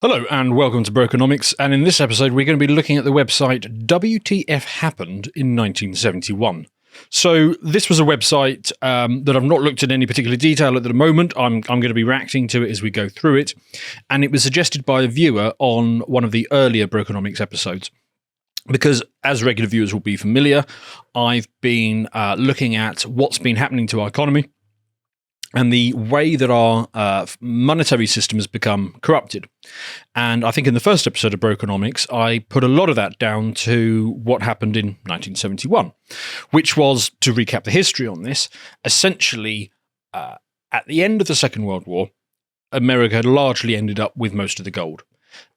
Hello and welcome to Brokenomics, and in this episode we're going to be looking at the website WTF Happened in 1971. So this was a website that I've not looked at any particular detail at the moment. I'm going to be reacting to it as we go through it, and it was suggested by a viewer on one of the earlier Brokenomics episodes. Because, as regular viewers will be familiar, I've been looking at what's been happening to our economy and the way that our monetary system has become corrupted. And I think in the first episode of Brokenomics, I put a lot of that down to what happened in 1971, which was, to recap the history on this, essentially at the end of the Second World War, America had largely ended up with most of the gold.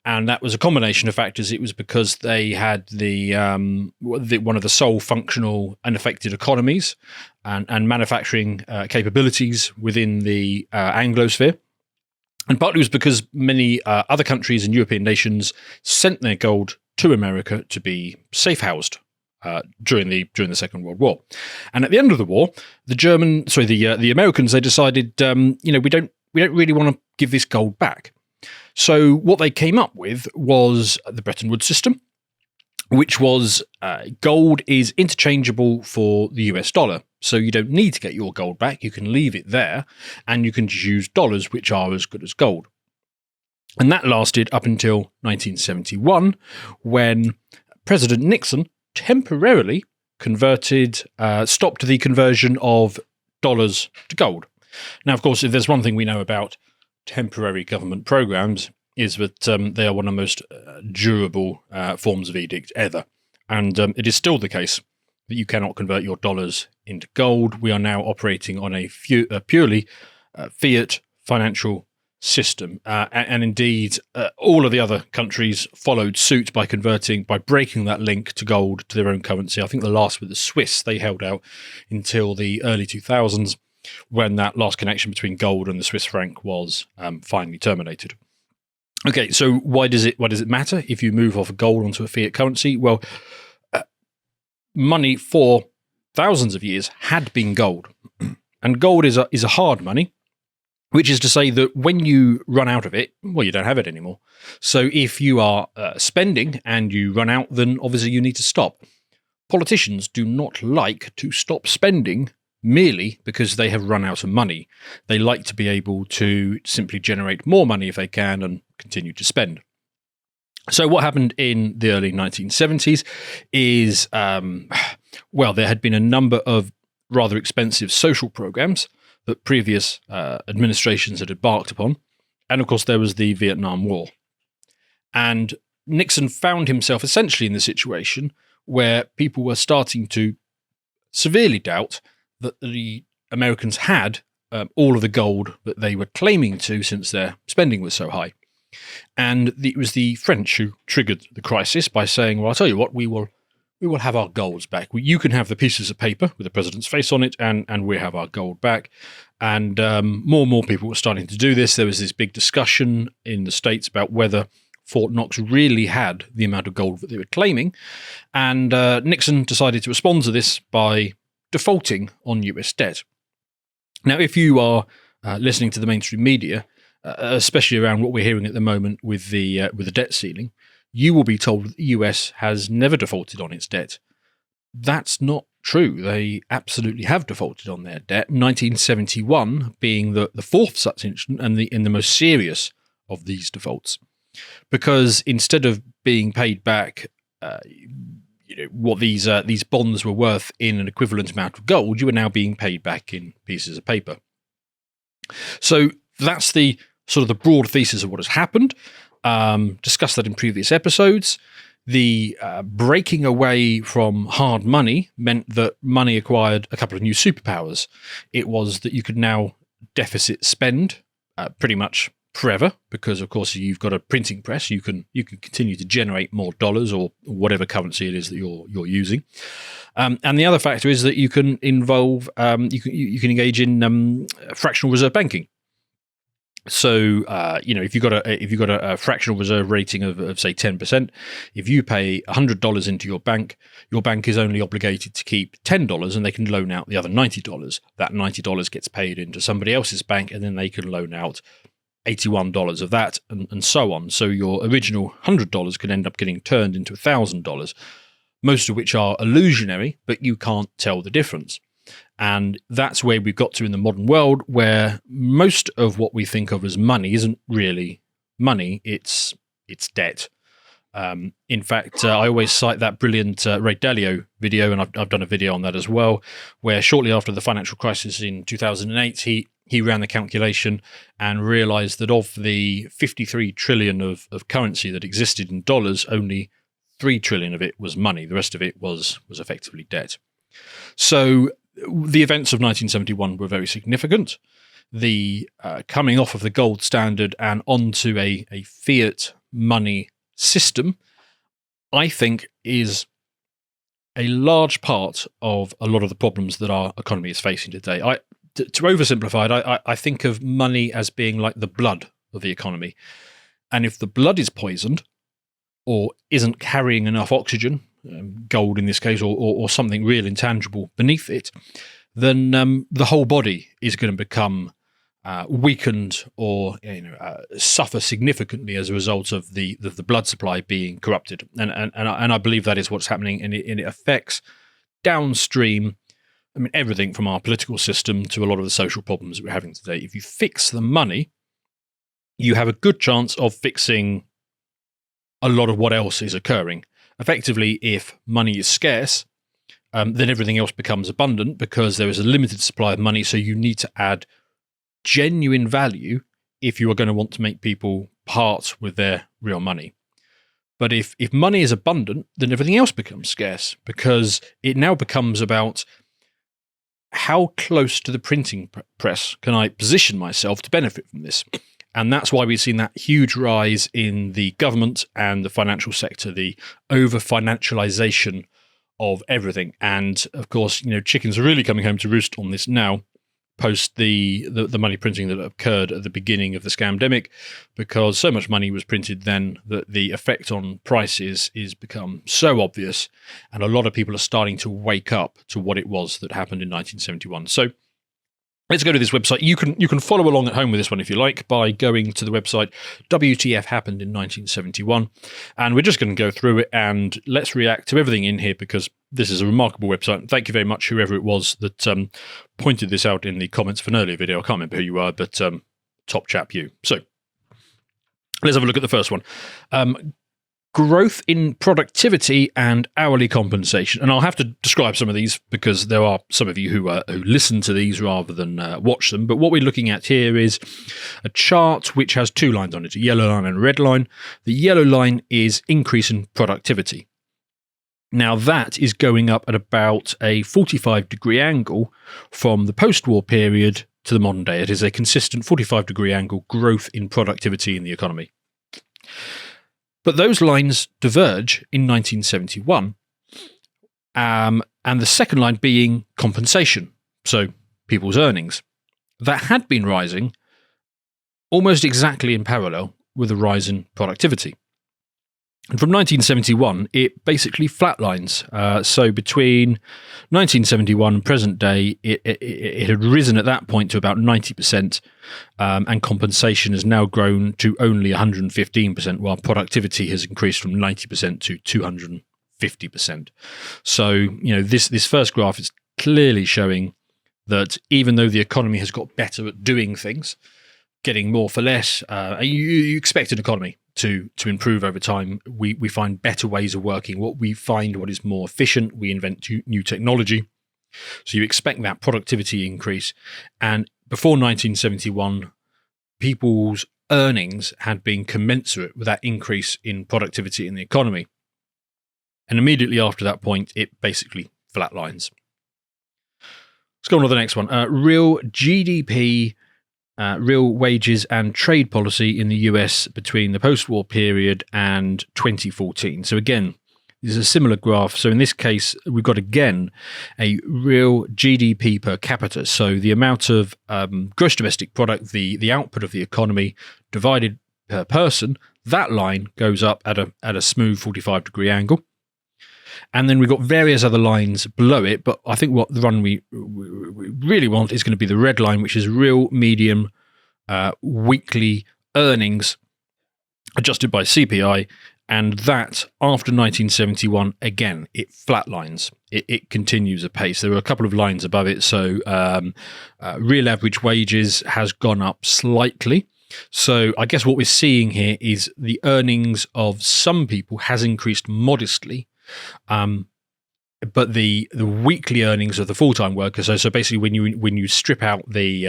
And that was a combination of factors. It was because they had one of the sole functional unaffected economies and manufacturing capabilities within the Anglosphere. And partly it was because many other countries and European nations sent their gold to America to be safe housed during the Second World War. And at the end of the war, the Americans, they decided, we don't really want to give this gold back. So what they came up with was the Bretton Woods system, which was gold is interchangeable for the US dollar. So you don't need to get your gold back. You can leave it there and you can just use dollars, which are as good as gold. And that lasted up until 1971, when President Nixon temporarily stopped the conversion of dollars to gold. Now, of course, if there's one thing we know about temporary government programs, is that they are one of the most durable forms of edict ever. And it is still the case that you cannot convert your dollars into gold. We are now operating on a purely fiat financial system. And indeed, all of the other countries followed suit by breaking that link to gold to their own currency. I think the last with the Swiss, they held out until the early 2000s, when that last connection between gold and the Swiss franc was finally terminated. Okay, so why does it matter if you move off gold onto a fiat currency? Well, money for thousands of years had been gold, and gold is a hard money, which is to say that when you run out of it, well, you don't have it anymore. So if you are spending and you run out, then obviously you need to stop. Politicians do not like to stop spending merely because they have run out of money. They like to be able to simply generate more money if they can and continue to spend. So what happened in the early 1970s is, there had been a number of rather expensive social programs that previous administrations had embarked upon. And of course, there was the Vietnam War. And Nixon found himself essentially in the situation where people were starting to severely doubt that the Americans had all of the gold that they were claiming to, since their spending was so high. And it was the French who triggered the crisis by saying, well, I'll tell you what, we will have our golds back. You can have the pieces of paper with the president's face on it, and we'll have our gold back. And more and more people were starting to do this. There was this big discussion in the States about whether Fort Knox really had the amount of gold that they were claiming. And Nixon decided to respond to this by defaulting on US debt. Now, if you are listening to the mainstream media, especially around what we're hearing at the moment with the debt ceiling, you will be told that the US has never defaulted on its debt. That's not true. They absolutely have defaulted on their debt. 1971 being the fourth such incident and the most serious of these defaults, because instead of being paid back what these bonds were worth in an equivalent amount of gold, you are now being paid back in pieces of paper. So that's the sort of the broad thesis of what has happened. Discussed that in previous episodes. The breaking away from hard money meant that money acquired a couple of new superpowers. It was that you could now deficit spend pretty much forever, because of course you've got a printing press. You can continue to generate more dollars or whatever currency it is that you're using. And the other factor is that you can engage in fractional reserve banking. So, if you've got a fractional reserve rating of say 10%, if you pay $100 into your bank is only obligated to keep $10, and they can loan out the other $90. That $90 gets paid into somebody else's bank, and then they can loan out $81 of that, and so on. So your original $100 could end up getting turned into $1,000, most of which are illusionary, but you can't tell the difference. And that's where we've got to in the modern world, where most of what we think of as money isn't really money, it's debt. In fact, I always cite that brilliant Ray Dalio video, and I've done a video on that as well, where shortly after the financial crisis in 2008, he ran the calculation and realized that of the 53 trillion of currency that existed in dollars, only 3 trillion of it was money. The rest of it was effectively debt. So the events of 1971 were very significant. The coming off of the gold standard and onto a fiat money system, I think, is a large part of a lot of the problems that our economy is facing today. To oversimplify it, I think of money as being like the blood of the economy. And if the blood is poisoned or isn't carrying enough oxygen, gold in this case, or something real intangible beneath it, then the whole body is going to become weakened or suffer significantly as a result of the blood supply being corrupted. And I believe that is what's happening, and it affects downstream. I mean, everything from our political system to a lot of the social problems that we're having today. If you fix the money, you have a good chance of fixing a lot of what else is occurring. Effectively, if money is scarce, then everything else becomes abundant because there is a limited supply of money, so you need to add genuine value if you are going to want to make people part with their real money. But if money is abundant, then everything else becomes scarce because it now becomes about how close to the printing press can I position myself to benefit from this. And that's why we've seen that huge rise in the government and the financial sector, the over-financialization of everything. And of course, chickens are really coming home to roost on this now, post the money printing that occurred at the beginning of the scamdemic, because so much money was printed then that the effect on prices is become so obvious, and a lot of people are starting to wake up to what it was that happened in 1971. So let's go to this website. You can follow along at home with this one if you like by going to the website WTF Happened in 1971, and we're just going to go through it and let's react to everything in here because this is a remarkable website. Thank you very much, whoever it was that pointed this out in the comments of an earlier video. I can't remember who you are, but top chap you. So let's have a look at the first one. Growth in productivity and hourly compensation. And I'll have to describe some of these because there are some of you who listen to these rather than watch them. But what we're looking at here is a chart which has two lines on it, a yellow line and a red line. The yellow line is increase in productivity. Now that is going up at about a 45-degree angle from the post-war period to the modern day. It is a consistent 45-degree angle growth in productivity in the economy. But those lines diverge in 1971, and the second line being compensation, so people's earnings. That had been rising almost exactly in parallel with a rise in productivity. And from 1971, it basically flatlines. So between 1971 and present day, it had risen at that point to about 90%, and compensation has now grown to only 115%, while productivity has increased from 90% to 250%. So, this first graph is clearly showing that even though the economy has got better at doing things, getting more for less, you expect an economy to improve over time. We find better ways of working. What is more efficient, we invent new technology. So you expect that productivity increase. And before 1971, people's earnings had been commensurate with that increase in productivity in the economy. And immediately after that point, it basically flatlines. Let's go on to the next one. Real GDP, real wages and trade policy in the US between the post-war period and 2014. So again, this is a similar graph. So in this case, we've got again a real GDP per capita. So the amount of gross domestic product, the output of the economy divided per person, that line goes up at a smooth 45-degree angle. And then we've got various other lines below it, but I think what the one we really want is going to be the red line, which is real, medium, weekly earnings adjusted by CPI, and that after 1971, again, it flatlines. It continues apace. There are a couple of lines above it. So real average wages has gone up slightly. So I guess what we're seeing here is the earnings of some people has increased modestly, but the weekly earnings of the full-time workers. So basically, when you strip out the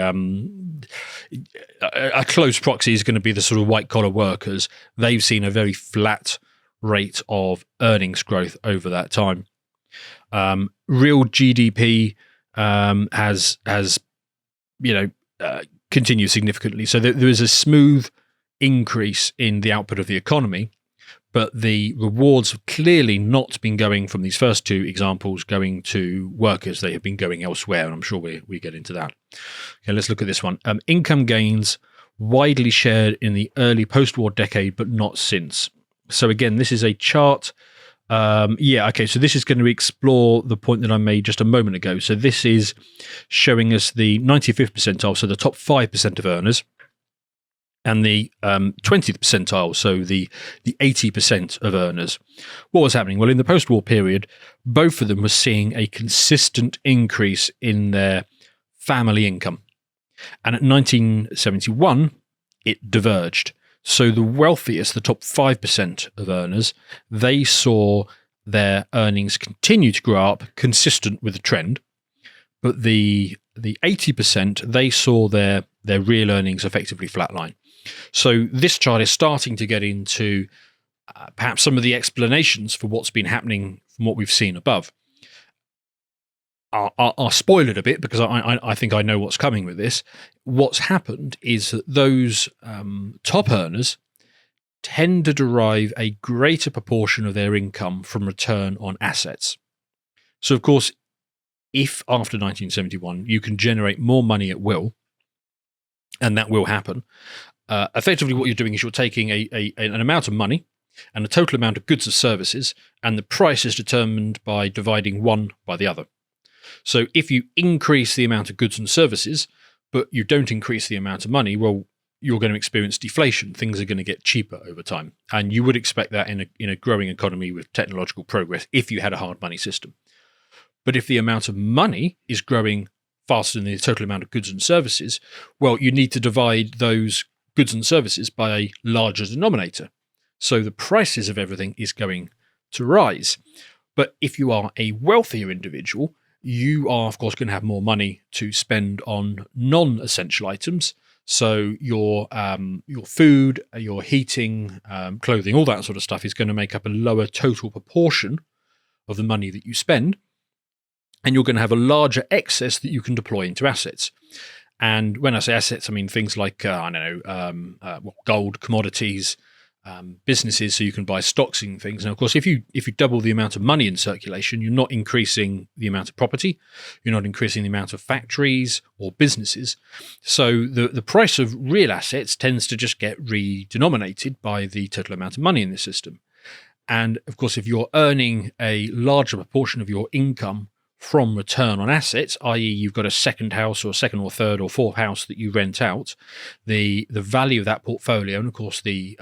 a close proxy is going to be the sort of white-collar workers. They've seen a very flat rate of earnings growth over that time. Real GDP has continued significantly. So there is a smooth increase in the output of the economy, but the rewards have clearly not been going from these first two examples going to workers. They have been going elsewhere, and I'm sure we get into that. Okay, let's look at this one. Income gains widely shared in the early post-war decade, but not since. So again, this is a chart. So this is going to explore the point that I made just a moment ago. So this is showing us the 95th percentile, so the top 5% of earners, and the 20th percentile, so the 80% of earners. What was happening? Well, in the post-war period, both of them were seeing a consistent increase in their family income. And at 1971, it diverged. So the wealthiest, the top 5% of earners, they saw their earnings continue to grow up consistent with the trend. But the 80%, they saw their real earnings effectively flatline. So this chart is starting to get into perhaps some of the explanations for what's been happening from what we've seen above. I'll spoil it a bit because I think I know what's coming with this. What's happened is that those top earners tend to derive a greater proportion of their income from return on assets. So, of course, if after 1971 you can generate more money at will, and that will happen, effectively what you're doing is you're taking an amount of money and a total amount of goods and services, and the price is determined by dividing one by the other. So if you increase the amount of goods and services, but you don't increase the amount of money, well, you're going to experience deflation. Things are going to get cheaper over time. And you would expect that in a growing economy with technological progress if you had a hard money system. But if the amount of money is growing faster than the total amount of goods and services, well, you need to divide those goods and services by a larger denominator. So the prices of everything is going to rise. But if you are a wealthier individual, you are, of course, going to have more money to spend on non-essential items. So your food, your heating, clothing, all that sort of stuff is going to make up a lower total proportion of the money that you spend. And you're going to have a larger excess that you can deploy into assets. And when I say assets, I mean things like, gold, commodities, businesses, so you can buy stocks and things. And of course, if you double the amount of money in circulation, you're not increasing the amount of property, you're not increasing the amount of factories or businesses. So the price of real assets tends to just get redenominated by the total amount of money in the system. And of course, if you're earning a larger proportion of your income from return on assets, i.e. you've got a second house or second or third or fourth house that you rent out, the value of that portfolio, and of course the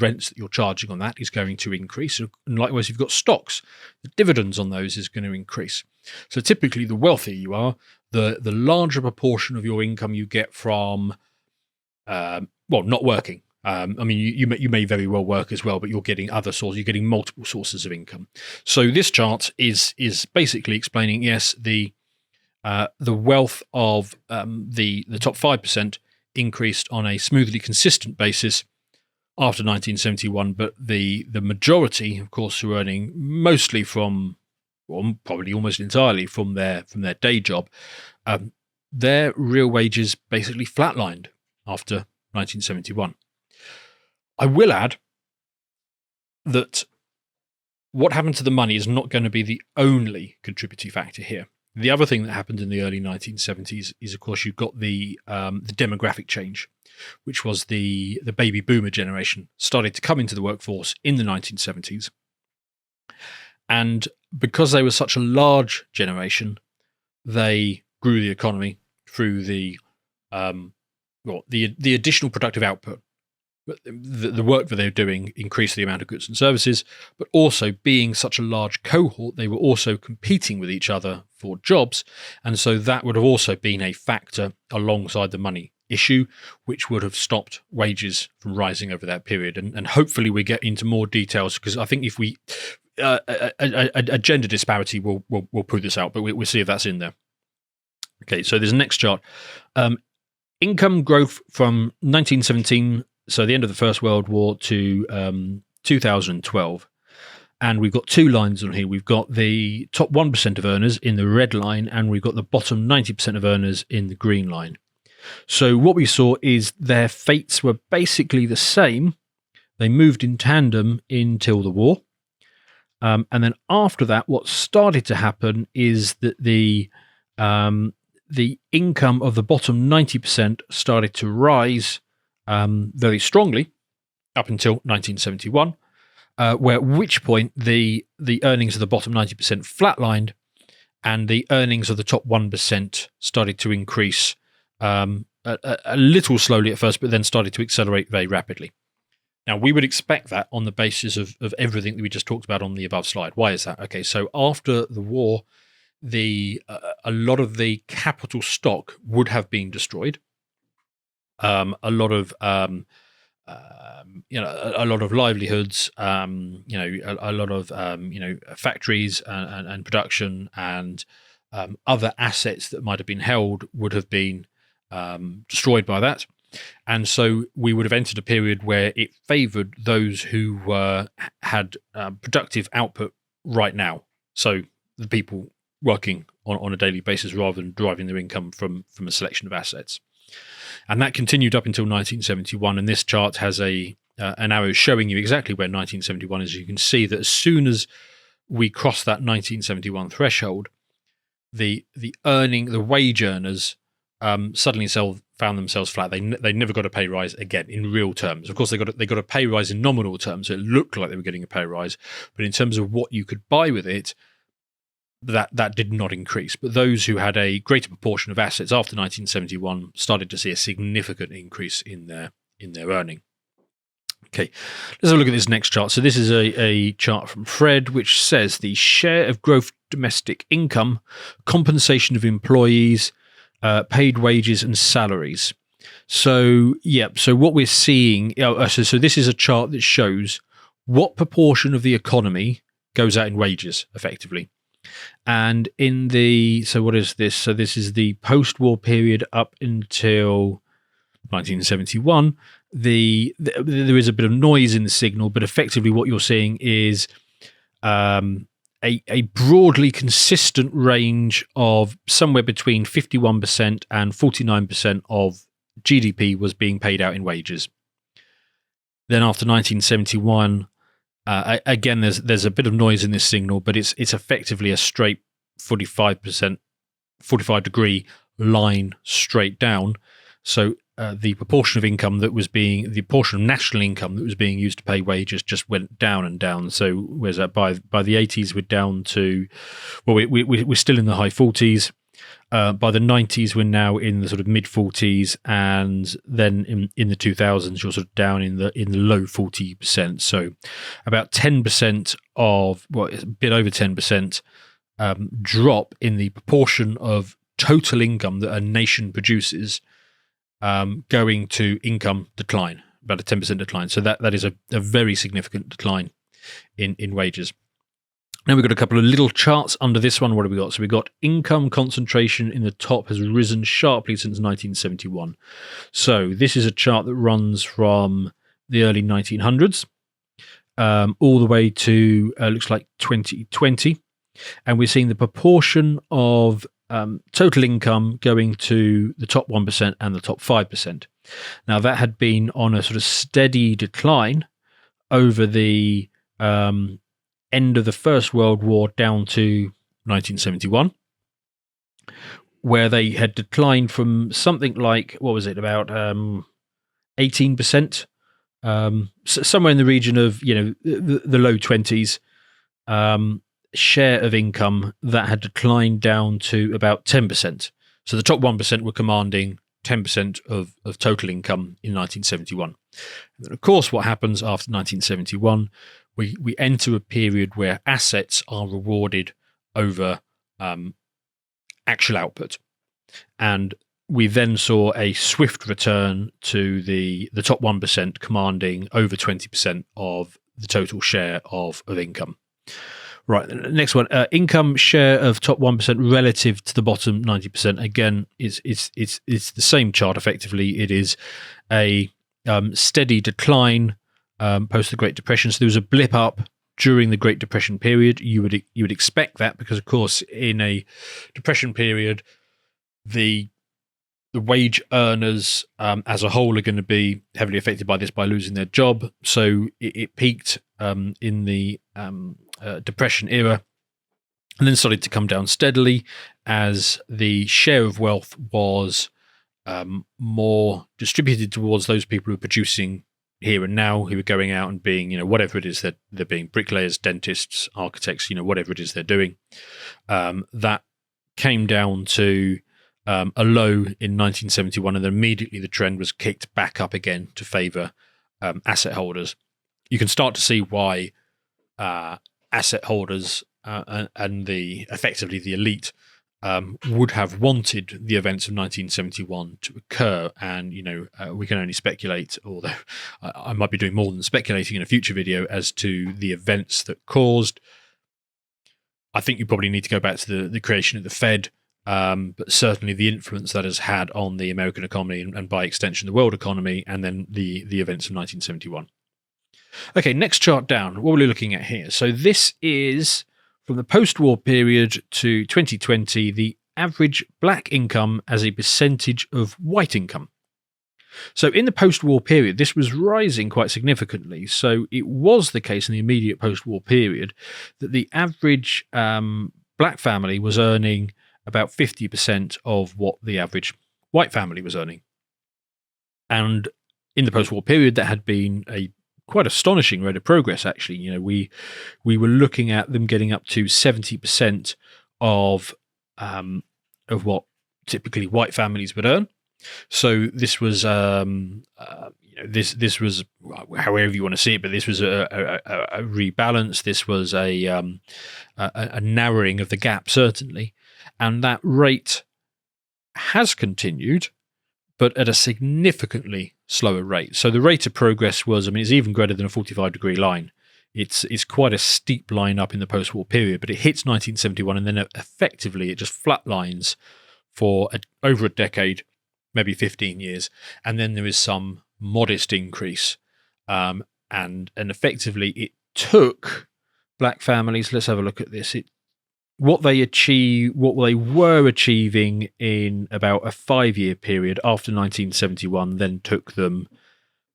rents that you're charging on that is going to increase. And likewise, you've got stocks, the dividends on those is going to increase. So typically, the wealthier you are, the larger proportion of your income you get from, not working. You may very well work as well, but you're getting other sources. You're getting multiple sources of income. So this chart is basically explaining, yes, the wealth of the top 5% increased on a smoothly consistent basis after 1971, but the majority, of course, who are earning mostly from, or probably almost entirely from their day job, their real wages basically flatlined after 1971. I will add that what happened to the money is not going to be the only contributing factor here. The other thing that happened in the early 1970s is, of course, you've got the demographic change, which was the baby boomer generation started to come into the workforce in the 1970s. And because they were such a large generation, they grew the economy through the well, the additional productive output, the work that they were doing increased the amount of goods and services, but also being such a large cohort, they were also competing with each other for jobs. And so that would have also been a factor alongside the money issue, which would have stopped wages from rising over that period. And hopefully we get into more details, because I think if we a gender disparity will prove this out, but we'll see if that's in there. Okay, so there's a next chart. Income growth from 1917, so the end of the First World War, to 2012. And we've got two lines on here. We've got the top 1% of earners in the red line, and we've got the bottom 90% of earners in the green line. So what we saw is their fates were basically the same. They moved in tandem until the war. And then after that, what started to happen is that the income of the bottom 90% started to rise very strongly up until 1971, at which point the earnings of the bottom 90% flatlined, and the earnings of the top 1% started to increase a little slowly at first, but then started to accelerate very rapidly. Now, we would expect that on the basis of everything that we just talked about on the above slide. Why is that? Okay, so after the war, a lot of the capital stock would have been destroyed. A lot of livelihoods, a lot of factories and production and other assets that might have been held would have been destroyed by that. And so we would have entered a period where it favoured those who had productive output right now. So the people working on a daily basis rather than deriving their income from a selection of assets. And that continued up until 1971. And this chart has an arrow showing you exactly where 1971 is. You can see that as soon as we crossed that 1971 threshold, the wage earners suddenly found themselves flat. They never got a pay rise again in real terms. Of course, they got a pay rise in nominal terms, so it looked like they were getting a pay rise, but in terms of what you could buy with it, that did not increase. But those who had a greater proportion of assets after 1971 started to see a significant increase in their earning. Okay, let's have a look at this next chart. So this is a chart from Fred, which says the share of gross domestic income, compensation of employees, paid wages and salaries. So what we're seeing, so this is a chart that shows what proportion of the economy goes out in wages, effectively. And what is this? So this is the post-war period up until 1971. There is a bit of noise in the signal, but effectively what you're seeing is a broadly consistent range of somewhere between 51% and 49% of GDP was being paid out in wages. Then after 1971, again, there's a bit of noise in this signal, but it's effectively a straight 45 degree line straight down. So the proportion of income the portion of national income that was being used to pay wages just went down and down. So where's that? By the 80s, we're down to, we're still in the high 40s. By the 90s, we're now in the sort of mid 40s, and then in the 2000s, you're sort of down in the low 40%. So about 10% a bit over 10% drop in the proportion of total income that a nation produces going to income decline, about a 10% decline. So that is a very significant decline in wages. Now we've got a couple of little charts under this one. What have we got? So we've got income concentration in the top has risen sharply since 1971. So this is a chart that runs from the early 1900s all the way to looks like 2020. And we're seeing the proportion of total income going to the top 1% and the top 5%. Now that had been on a sort of steady decline over the end of the First World War down to 1971, where they had declined from something like, about 18%, somewhere in the region of, the low 20s, share of income that had declined down to about 10%. So the top 1% were commanding 10% of total income in 1971. And then, of course, what happens after 1971, we enter a period where assets are rewarded over actual output. And we then saw a swift return to the top 1% commanding over 20% of the total share of income. Right, next one, income share of top 1% relative to the bottom 90%. Again, it's the same chart effectively. It is a steady decline post the Great Depression. So there was a blip up during the Great Depression period. You would expect that because, of course, in a depression period, the wage earners as a whole are going to be heavily affected by this by losing their job. So it peaked in the Depression era and then started to come down steadily as the share of wealth was more distributed towards those people who are producing here and now, who are going out and being, whatever it is that they're being, bricklayers, dentists, architects, whatever it is they're doing. That came down to a low in 1971, and then immediately the trend was kicked back up again to favour asset holders. You can start to see why asset holders and effectively the elite would have wanted the events of 1971 to occur, and we can only speculate, although I might be doing more than speculating in a future video as to the events that caused. I think you probably need to go back to the creation of the Fed, but certainly the influence that has had on the American economy and by extension the world economy, and then the events of 1971. Okay, next chart down. What are we looking at here? So this is from the post-war period to 2020, the average black income as a percentage of white income. So in the post-war period, this was rising quite significantly. So it was the case in the immediate post-war period that the average black family was earning about 50% of what the average white family was earning. And in the post-war period, that had been a quite astonishing rate of progress, actually. We were looking at them getting up to 70% of what typically white families would earn. So this was this was, however you want to see it, but this was a rebalance. This was a narrowing of the gap, certainly, and that rate has continued, but at a significantly slower rate. So the rate of progress was, it's even greater than a 45-degree line. It's quite a steep line up in the post-war period, but it hits 1971 and then effectively it just flatlines for over a decade, maybe 15 years, and then there is some modest increase. And effectively it took black families, let's have a look at this, what they were achieving in about a 5-year period after 1971 then took them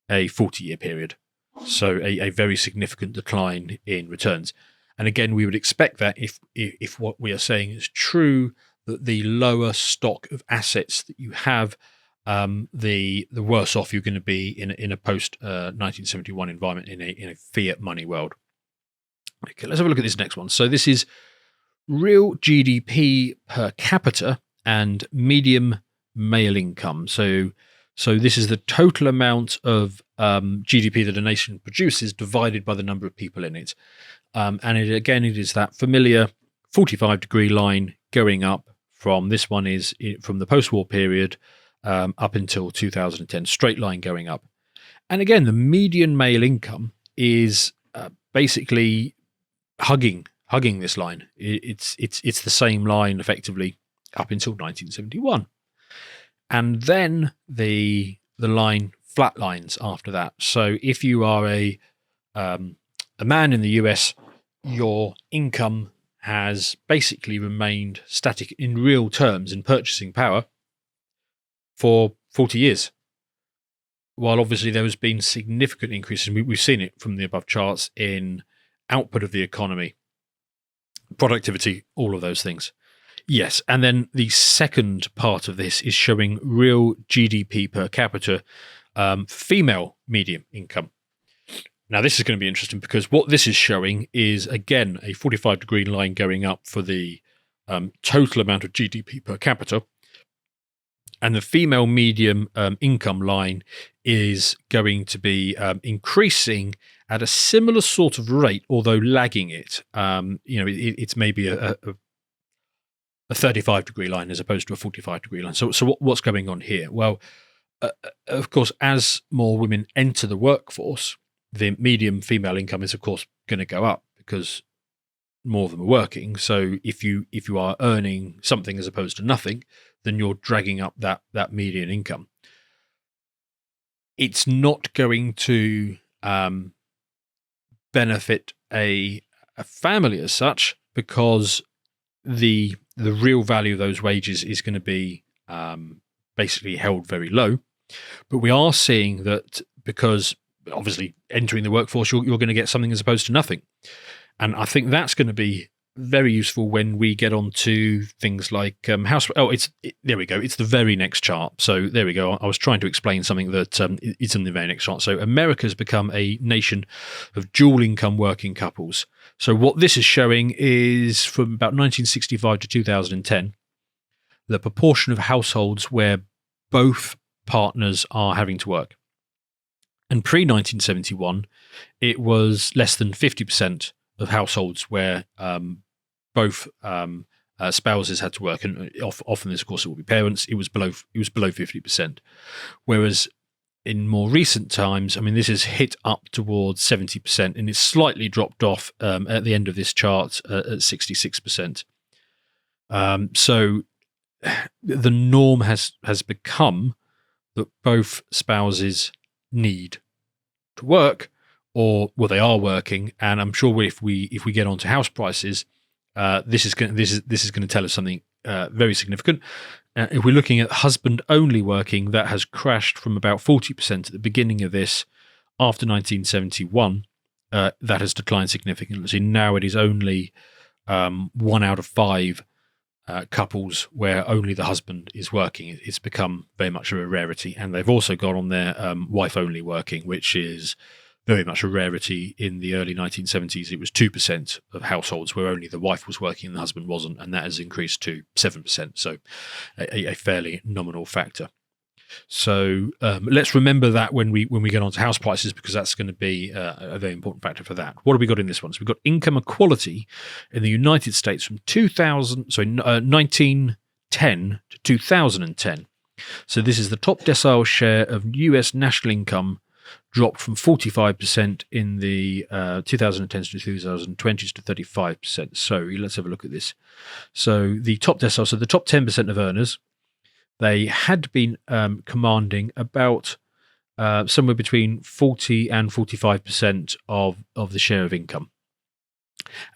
a 40-year period. So a very significant decline in returns. And again, we would expect that if what we are saying is true, that the lower stock of assets that you have, the worse off you're going to be in a post 1971 environment in a fiat money world. Okay, let's have a look at this next one. So this is real GDP per capita and medium male income. So this is the total amount of GDP that a nation produces divided by the number of people in it. And it is that familiar 45-degree line going up from, this one is from the post-war period up until 2010, straight line going up. And again, the median male income is basically hugging this line. It's the same line effectively up until 1971, and then the line flatlines after that. So if you are a man in the US, your income has basically remained static in real terms in purchasing power for 40 years. While obviously there has been significant increases, we've seen it from the above charts in output of the economy, productivity, all of those things. Yes, and then the second part of this is showing real GDP per capita, female median income. Now, this is going to be interesting because what this is showing is, again, a 45-degree line going up for the total amount of GDP per capita, And the female medium income line is going to be increasing at a similar sort of rate, although lagging it. It's maybe a 35-degree line as opposed to a 45-degree line. So what's going on here? Well, of course, as more women enter the workforce, the median female income is, of course, going to go up because more of them are working. So if you are earning something as opposed to nothing, then you're dragging up that median income. It's not going to benefit a family as such, because the real value of those wages is going to be basically held very low. But we are seeing that, because obviously entering the workforce, you're going to get something as opposed to nothing. And I think that's going to be very useful when we get on to things like house. Oh, there we go. It's the very next chart. So there we go. I was trying to explain something that is in the very next chart. So America's become a nation of dual income working couples. So what this is showing is from about 1965 to 2010, the proportion of households where both partners are having to work. And pre-1971, it was less than 50% of households where both spouses had to work, and often this, of course, it will be parents. It was below 50%, whereas in more recent times, I mean, this has hit up towards 70%, and it's slightly dropped off at the end of this chart at 66%. So the norm has become that both spouses need to work, or they are working. And I'm sure if we get onto house prices, this is going to tell us something very significant. If we're looking at husband only working, that has crashed from about 40% at the beginning of this. After 1971, that has declined significantly. So now it is only 1 out of 5 couples where only the husband is working. It's become very much a rarity. And they've also got on there wife only working, which is very much a rarity. In the early 1970s, it was 2% of households where only the wife was working and the husband wasn't, and that has increased to 7%, so a fairly nominal factor. So let's remember that when we get on to house prices, because that's going to be a very important factor for that. What have we got in this one? So we've got income equality in the United States from 1910 to 2010. So this is the top decile share of US national income dropped from 45% in the 2010s to 2020s to 35%. So let's have a look at this. So the top decile, so the top 10% of earners, they had been commanding about somewhere between 40 and 45% of the share of income.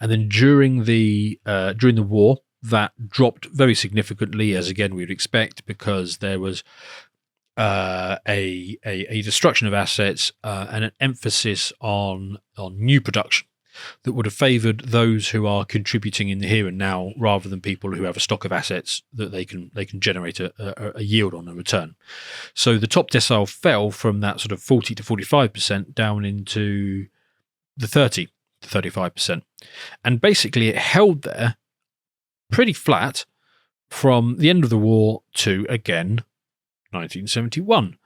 And then during the war, that dropped very significantly, as again we would expect, because there was a destruction of assets and an emphasis on new production that would have favoured those who are contributing in the here and now, rather than people who have a stock of assets that they can generate a yield on, a return. So the top decile fell from that sort of 40 to 45% down into the 30 to 35%, and basically it held there pretty flat from the end of the war to, again, 1971.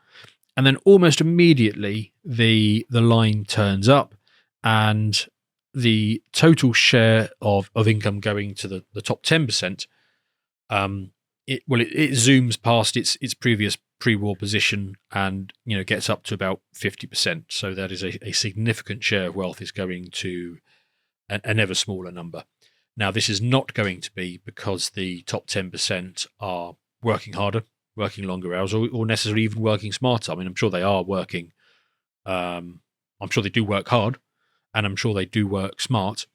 And then almost immediately the line turns up, and the total share of income going to the top 10%, it zooms past its previous pre-war position and gets up to about 50%. So that is a significant share of wealth is going to an ever smaller number. Now, this is not going to be because the top 10% are working harder, working longer hours, or necessarily even working smarter. I mean, I'm sure they are working. I'm sure they do work hard, and I'm sure they do work smart,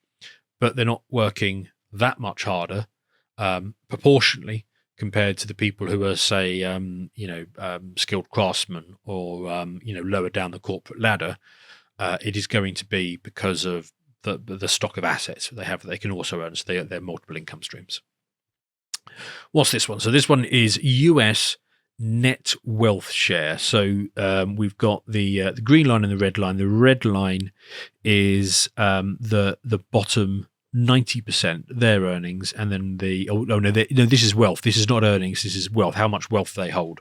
but they're not working that much harder proportionally compared to the people who are, say, skilled craftsmen or lower down the corporate ladder. It is going to be because of the stock of assets they have that they can also earn. So they're multiple income streams. What's this one? So this one is US net wealth share. So we've got the green line and the red line. The red line is the bottom 90% their earnings, and then this is wealth. This is not earnings. This is wealth. How much wealth they hold.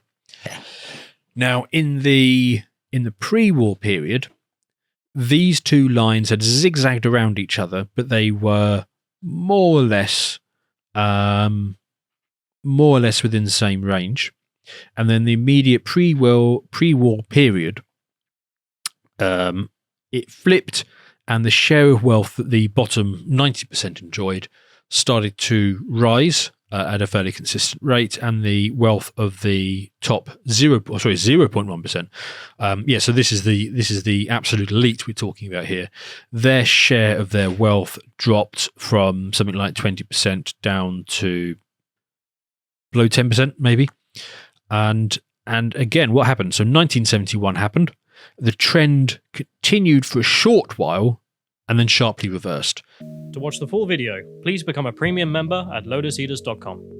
Now, in the pre-war period, these two lines had zigzagged around each other, but they were more or less within the same range. And then the immediate pre-war period, it flipped, and the share of wealth that the bottom 90% enjoyed started to rise at a fairly consistent rate, and the wealth of the top 0.1%. So this is the absolute elite we're talking about here. Their share of their wealth dropped from something like 20% down to below 10%, maybe. And again, what happened? So 1971 happened. The trend continued for a short while and then sharply reversed. To watch the full video, please become a premium member at lotuseaters.com.